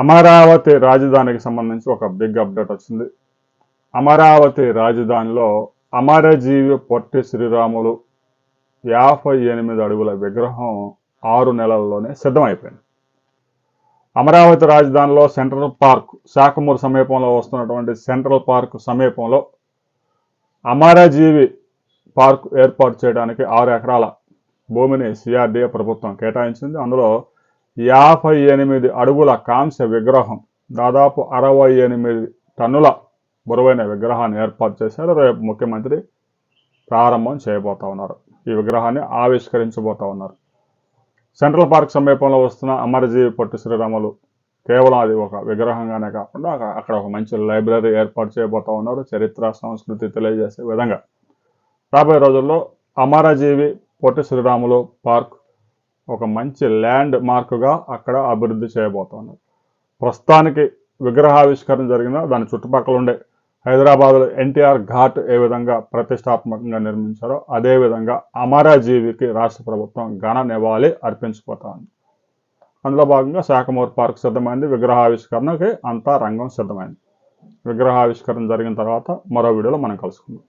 అమరావతి రాజధానికి సంబంధించి ఒక బిగ్ అప్డేట్ వచ్చింది. అమరావతి రాజధానిలో అమరజీవి పొట్టి శ్రీరాములు 58 అడుగుల విగ్రహం 6 నెలల్లోనే సిద్ధమైపోయింది. అమరావతి రాజధానిలో సెంట్రల్ పార్క్, శాఖమూరు సమీపంలో వస్తున్నటువంటి సెంట్రల్ పార్క్ సమీపంలో అమరజీవి పార్క్ ఏర్పాటు చేయడానికి 6 ఎకరాల భూమిని సిఆర్డీఏ ప్రభుత్వం కేటాయించింది. అందులో 58 అడుగుల కాంస్య విగ్రహం, దాదాపు 68 టన్నుల బరువైన విగ్రహాన్ని ఏర్పాటు చేశారు. రేపు ముఖ్యమంత్రి ప్రారంభం చేయబోతా ఉన్నారు. ఈ విగ్రహాన్ని ఆవిష్కరించబోతా ఉన్నారు. సెంట్రల్ పార్క్ సమీపంలో వస్తున్న అమరజీవి పొట్టి శ్రీరాములు కేవలం అది ఒక విగ్రహంగానే కాకుండా అక్కడ ఒక మంచి లైబ్రరీ ఏర్పాటు చేయబోతా ఉన్నారు. చరిత్ర, సంస్కృతి తెలియజేసే విధంగా రాబోయే రోజుల్లో అమరజీవి పొట్టి శ్రీరాములు పార్క్ ఒక మంచి ల్యాండ్ మార్క్గా అక్కడ అభివృద్ధి చేయబోతున్నారు. ప్రస్తుతానికి విగ్రహావిష్కరణ జరిగిన దాని చుట్టుపక్కల ఉండే హైదరాబాద్లో ఎన్టీఆర్ ఘాట్ ఏ విధంగా ప్రతిష్టాత్మకంగా నిర్మించారో అదేవిధంగా అమరజీవికి రాష్ట్ర ప్రభుత్వం ఘన నివాళి అర్పించబోతా ఉంది. అందులో భాగంగా శాఖమూరు పార్క్ సిద్ధమైంది. విగ్రహావిష్కరణకి అంతా రంగం సిద్ధమైంది. విగ్రహావిష్కరణ జరిగిన తర్వాత మరో వీడియోలో మనం కలుసుకుందాం.